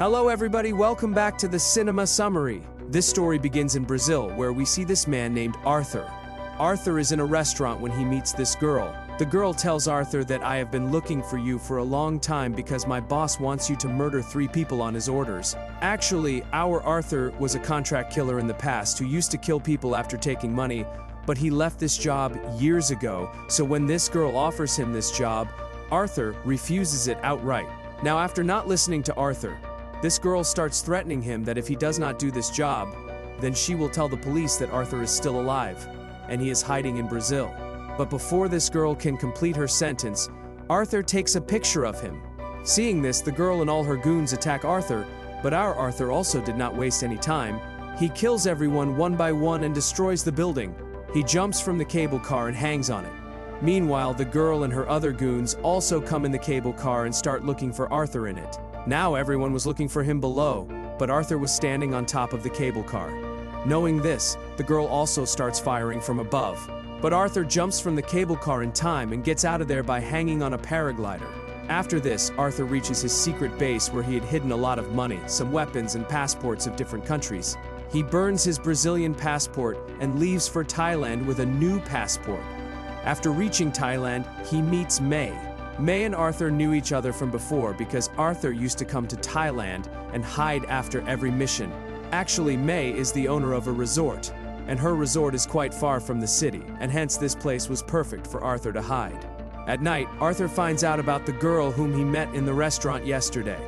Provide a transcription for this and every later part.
Hello everybody, welcome back to the Cinema Summary. This story begins in Brazil, where we see this man named Arthur. Arthur is in a restaurant when he meets this girl. The girl tells Arthur that I have been looking for you for a long time because my boss wants you to murder 3 people on his orders. Actually, our Arthur was a contract killer in the past who used to kill people after taking money, but he left this job years ago, so when this girl offers him this job, Arthur refuses it outright. Now, after not listening to Arthur, this girl starts threatening him that if he does not do this job, then she will tell the police that Arthur is still alive, and he is hiding in Brazil. But before this girl can complete her sentence, Arthur takes a picture of him. Seeing this, the girl and all her goons attack Arthur, but our Arthur also did not waste any time. He kills everyone one by one and destroys the building. He jumps from the cable car and hangs on it. Meanwhile, the girl and her other goons also come in the cable car and start looking for Arthur in it. Now everyone was looking for him below, but Arthur was standing on top of the cable car. Knowing this, the girl also starts firing from above. But Arthur jumps from the cable car in time and gets out of there by hanging on a paraglider. After this, Arthur reaches his secret base where he had hidden a lot of money, some weapons and passports of different countries. He burns his Brazilian passport and leaves for Thailand with a new passport. After reaching Thailand, he meets May. May and Arthur knew each other from before because Arthur used to come to Thailand and hide after every mission. Actually, May is the owner of a resort, and her resort is quite far from the city, and hence this place was perfect for Arthur to hide. At night, Arthur finds out about the girl whom he met in the restaurant yesterday.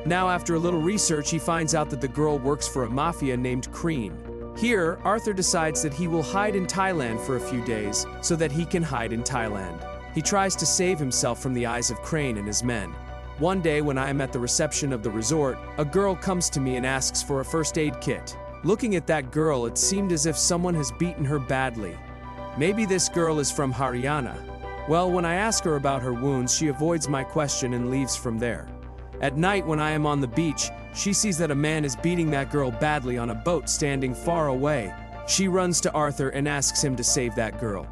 Now, after a little research, he finds out that the girl works for a mafia named Crean. Here, Arthur decides that he will hide in Thailand for a few days so that he can hide in Thailand. He tries to save himself from the eyes of Crane and his men. One day, when I am at the reception of the resort, a girl comes to me and asks for a first aid kit. Looking at that girl, it seemed as if someone has beaten her badly. Maybe this girl is from Haryana. Well, when I ask her about her wounds, she avoids my question and leaves from there. At night, when I am on the beach, she sees that a man is beating that girl badly on a boat standing far away. She runs to Arthur and asks him to save that girl.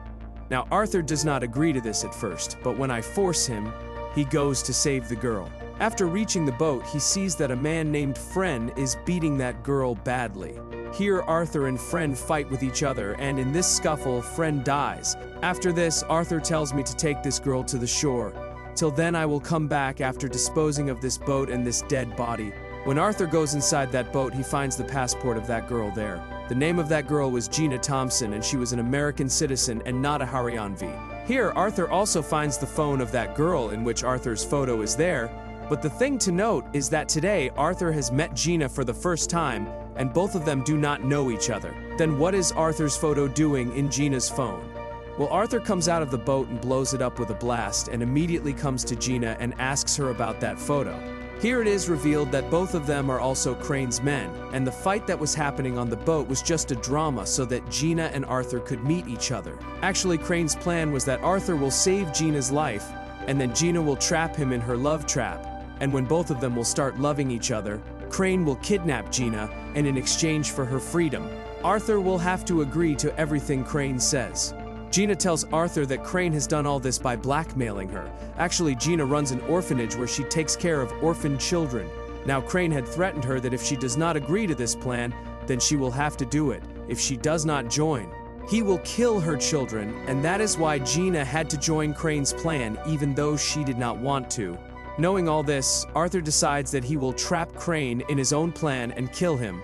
Now, Arthur does not agree to this at first, but when I force him, he goes to save the girl. After reaching the boat, he sees that a man named Fren is beating that girl badly. Here, Arthur and Fren fight with each other, and in this scuffle, Fren dies. After this, Arthur tells me to take this girl to the shore. Till then, I will come back after disposing of this boat and this dead body. When Arthur goes inside that boat, he finds the passport of that girl there. The name of that girl was Gina Thompson, and she was an American citizen and not a Haryana. Here, Arthur also finds the phone of that girl in which Arthur's photo is there, but the thing to note is that today, Arthur has met Gina for the first time, and both of them do not know each other. Then what is Arthur's photo doing in Gina's phone? Well, Arthur comes out of the boat and blows it up with a blast, and immediately comes to Gina and asks her about that photo. Here it is revealed that both of them are also Crane's men, and the fight that was happening on the boat was just a drama so that Gina and Arthur could meet each other. Actually, Crane's plan was that Arthur will save Gina's life, and then Gina will trap him in her love trap, and when both of them will start loving each other, Crane will kidnap Gina, and in exchange for her freedom, Arthur will have to agree to everything Crane says. Gina tells Arthur that Crane has done all this by blackmailing her. Actually, Gina runs an orphanage where she takes care of orphaned children. Now, Crane had threatened her that if she does not agree to this plan, then she will have to do it. If she does not join, he will kill her children, and that is why Gina had to join Crane's plan even though she did not want to. Knowing all this, Arthur decides that he will trap Crane in his own plan and kill him.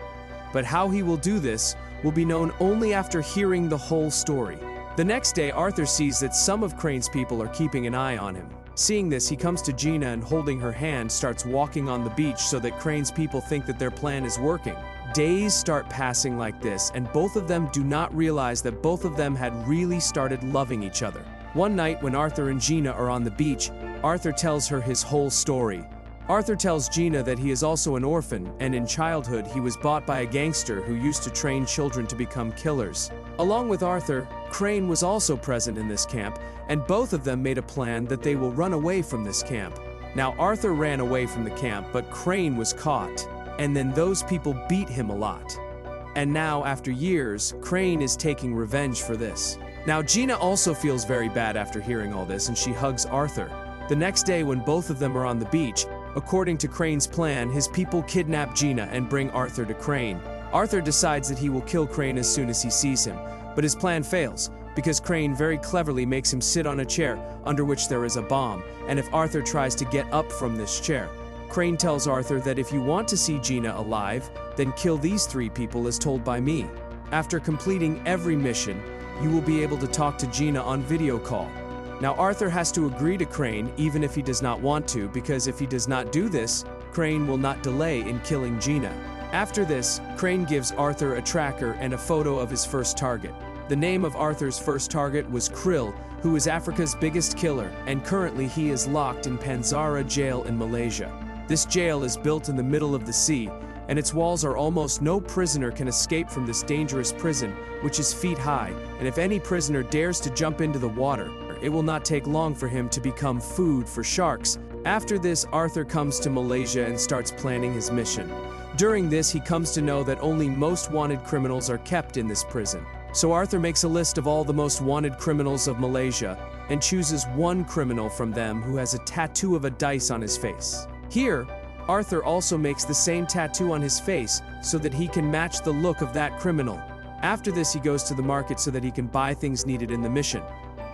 But how he will do this will be known only after hearing the whole story. The next day, Arthur sees that some of Crane's people are keeping an eye on him. Seeing this, he comes to Gina and holding her hand starts walking on the beach so that Crane's people think that their plan is working. Days start passing like this, and both of them do not realize that both of them had really started loving each other. One night, when Arthur and Gina are on the beach, Arthur tells her his whole story. Arthur tells Gina that he is also an orphan, and in childhood he was bought by a gangster who used to train children to become killers. Along with Arthur, Crane was also present in this camp, and both of them made a plan that they will run away from this camp. Now, Arthur ran away from the camp, but Crane was caught, and then those people beat him a lot. And now, after years, Crane is taking revenge for this. Now, Gina also feels very bad after hearing all this, and she hugs Arthur. The next day, when both of them are on the beach, According to Crane's plan, his people kidnap Gina and bring Arthur to Crane. Arthur decides that he will kill Crane as soon as he sees him, but his plan fails, because Crane very cleverly makes him sit on a chair under which there is a bomb, and if Arthur tries to get up from this chair, Crane tells Arthur that if you want to see Gina alive, then kill these 3 people as told by me. After completing every mission, you will be able to talk to Gina on video call. Now Arthur has to agree to Crane even if he does not want to, because if he does not do this, Crane will not delay in killing Gina. After this, Crane gives Arthur a tracker and a photo of his first target. The name of Arthur's first target was Krill, who is Africa's biggest killer, and currently he is locked in Panzara jail in Malaysia. This jail is built in the middle of the sea, and its walls are almost no prisoner can escape from this dangerous prison, which is feet high, and if any prisoner dares to jump into the water, it will not take long for him to become food for sharks. After this, Arthur comes to Malaysia and starts planning his mission. During this, he comes to know that only most wanted criminals are kept in this prison. So Arthur makes a list of all the most wanted criminals of Malaysia and chooses one criminal from them who has a tattoo of a dice on his face. Here, Arthur also makes the same tattoo on his face so that he can match the look of that criminal. After this, he goes to the market so that he can buy things needed in the mission.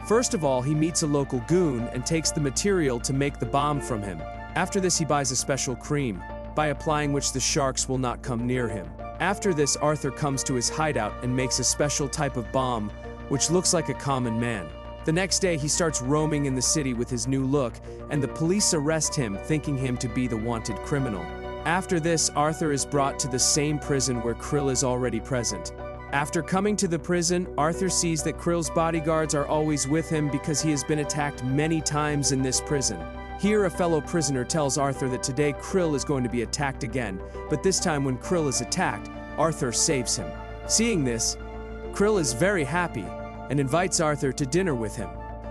First of all, he meets a local goon and takes the material to make the bomb from him. After this, he buys a special cream, by applying which the sharks will not come near him. After this, Arthur comes to his hideout and makes a special type of bomb, which looks like a common man. The next day, he starts roaming in the city with his new look, and the police arrest him, thinking him to be the wanted criminal. After this, Arthur is brought to the same prison where Krill is already present. After coming to the prison, Arthur sees that Krill's bodyguards are always with him because he has been attacked many times in this prison. Here, a fellow prisoner tells Arthur that today Krill is going to be attacked again, but this time when Krill is attacked, Arthur saves him. Seeing this, Krill is very happy and invites Arthur to dinner with him.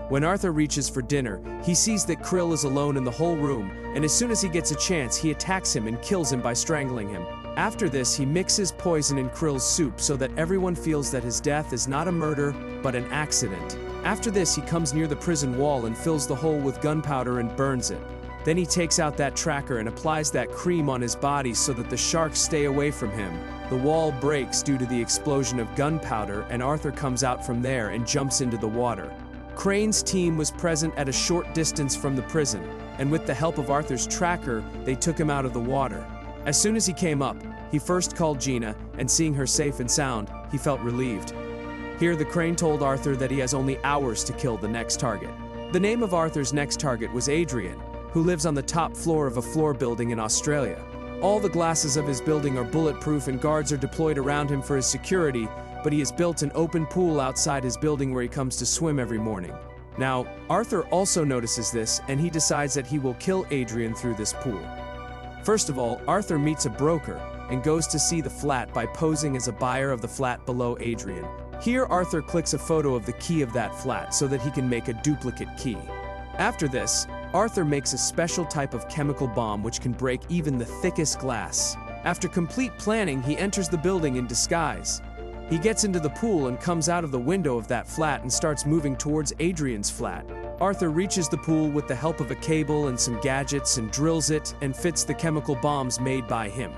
When Arthur reaches for dinner, he sees that Krill is alone in the whole room, and as soon as he gets a chance, he attacks him and kills him by strangling him. After this, he mixes poison in Krill's soup so that everyone feels that his death is not a murder, but an accident. After this, he comes near the prison wall and fills the hole with gunpowder and burns it. Then he takes out that tracker and applies that cream on his body so that the sharks stay away from him. The wall breaks due to the explosion of gunpowder, and Arthur comes out from there and jumps into the water. Crane's team was present at a short distance from the prison, and with the help of Arthur's tracker, they took him out of the water. As soon as he came up, he first called Gina, and seeing her safe and sound, he felt relieved. Here, the Crane told Arthur that he has only hours to kill the next target. The name of Arthur's next target was Adrian, who lives on the top floor of a floor building in Australia. All the glasses of his building are bulletproof and guards are deployed around him for his security, but he has built an open pool outside his building where he comes to swim every morning. Now, Arthur also notices this, and he decides that he will kill Adrian through this pool. First of all, Arthur meets a broker and goes to see the flat by posing as a buyer of the flat below Adrian. Here, Arthur clicks a photo of the key of that flat so that he can make a duplicate key. After this, Arthur makes a special type of chemical bomb which can break even the thickest glass. After complete planning, he enters the building in disguise. He gets into the pool and comes out of the window of that flat and starts moving towards Adrian's flat. Arthur reaches the pool with the help of a cable and some gadgets and drills it and fits the chemical bombs made by him.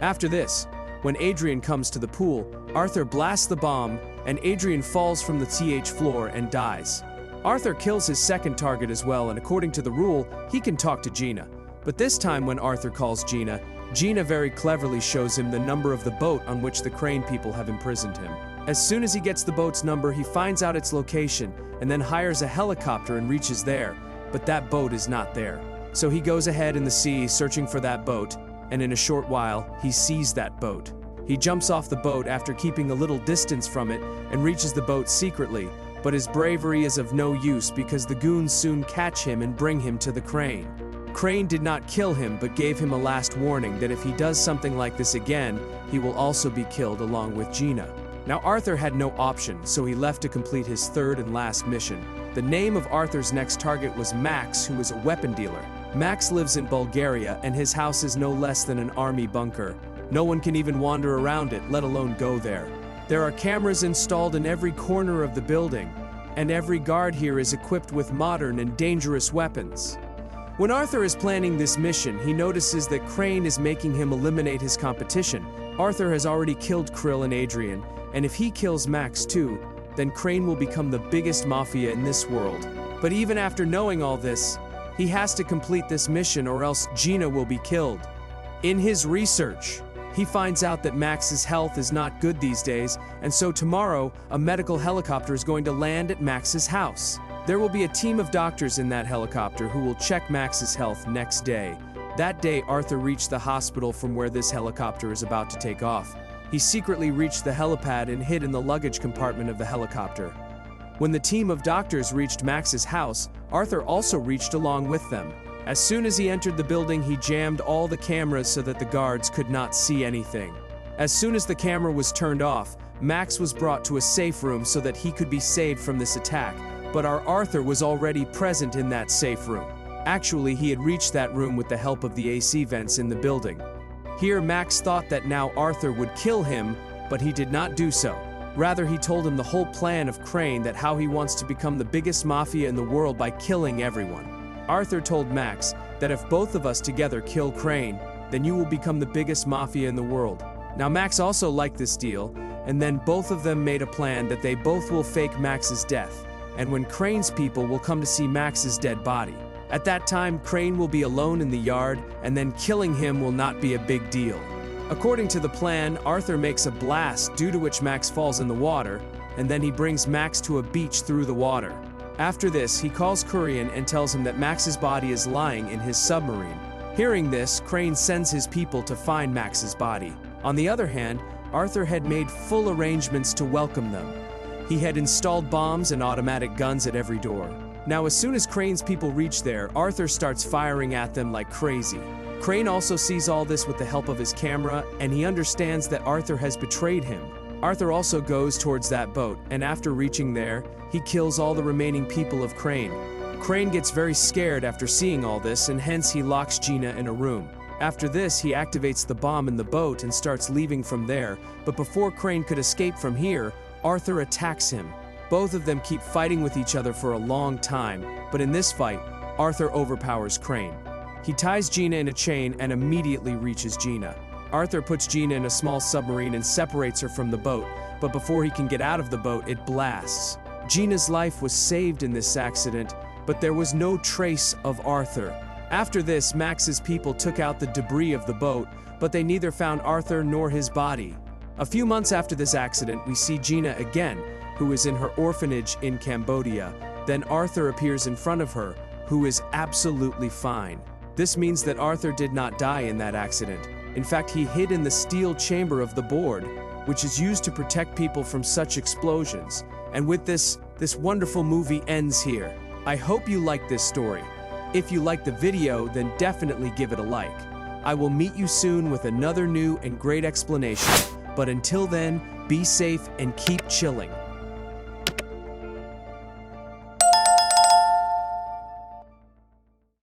After this, when Adrian comes to the pool, Arthur blasts the bomb and Adrian falls from the floor and dies. Arthur kills his second target as well, and according to the rule, he can talk to Gina. But this time when Arthur calls Gina, Gina very cleverly shows him the number of the boat on which the Crane people have imprisoned him. As soon as he gets the boat's number, he finds out its location and then hires a helicopter and reaches there, but that boat is not there. So he goes ahead in the sea searching for that boat, and in a short while, he sees that boat. He jumps off the boat after keeping a little distance from it and reaches the boat secretly, but his bravery is of no use because the goons soon catch him and bring him to the Crane. Crane did not kill him but gave him a last warning that if he does something like this again, he will also be killed along with Gina. Now Arthur had no option, so he left to complete his third and last mission. The name of Arthur's next target was Max, who was a weapon dealer. Max lives in Bulgaria, and his house is no less than an army bunker. No one can even wander around it, let alone go there. There are cameras installed in every corner of the building, and every guard here is equipped with modern and dangerous weapons. When Arthur is planning this mission, he notices that Crane is making him eliminate his competition. Arthur has already killed Krill and Adrian, and if he kills Max too, then Crane will become the biggest mafia in this world. But even after knowing all this, he has to complete this mission or else Gina will be killed. In his research, he finds out that Max's health is not good these days, and so tomorrow, a medical helicopter is going to land at Max's house. There will be a team of doctors in that helicopter who will check Max's health next day. That day, Arthur reached the hospital from where this helicopter is about to take off. He secretly reached the helipad and hid in the luggage compartment of the helicopter. When the team of doctors reached Max's house, Arthur also reached along with them. As soon as he entered the building, he jammed all the cameras so that the guards could not see anything. As soon as the camera was turned off, Max was brought to a safe room so that he could be saved from this attack, but our Arthur was already present in that safe room. Actually, he had reached that room with the help of the AC vents in the building. Here, Max thought that now Arthur would kill him, but he did not do so. Rather, he told him the whole plan of Crane, that how he wants to become the biggest mafia in the world by killing everyone. Arthur told Max that if both of us together kill Crane, then you will become the biggest mafia in the world. Now Max also liked this deal, and then both of them made a plan that they both will fake Max's death, and when Crane's people will come to see Max's dead body. At that time, Crane will be alone in the yard, and then killing him will not be a big deal. According to the plan, Arthur makes a blast due to which Max falls in the water, and then he brings Max to a beach through the water. After this, he calls Kurian and tells him that Max's body is lying in his submarine. Hearing this, Crane sends his people to find Max's body. On the other hand, Arthur had made full arrangements to welcome them. He had installed bombs and automatic guns at every door. Now, as soon as Crane's people reach there, Arthur starts firing at them like crazy. Crane also sees all this with the help of his camera, and he understands that Arthur has betrayed him. Arthur also goes towards that boat, and after reaching there, he kills all the remaining people of Crane. Crane gets very scared after seeing all this, and hence he locks Gina in a room. After this, he activates the bomb in the boat and starts leaving from there, but before Crane could escape from here, Arthur attacks him. Both of them keep fighting with each other for a long time, but in this fight, Arthur overpowers Crane. He ties Gina in a chain and immediately reaches Gina. Arthur puts Gina in a small submarine and separates her from the boat, but before he can get out of the boat, it blasts. Gina's life was saved in this accident, but there was no trace of Arthur. After this, Max's people took out the debris of the boat, but they neither found Arthur nor his body. A few months after this accident, we see Gina again, who is in her orphanage in Cambodia. Then Arthur appears in front of her, who is absolutely fine. This means that Arthur did not die in that accident. In fact, he hid in the steel chamber of the board, which is used to protect people from such explosions. And with this wonderful movie ends here. I hope you liked this story. If you liked the video, then definitely give it a like. I will meet you soon with another new and great explanation. But until then, be safe and keep chilling.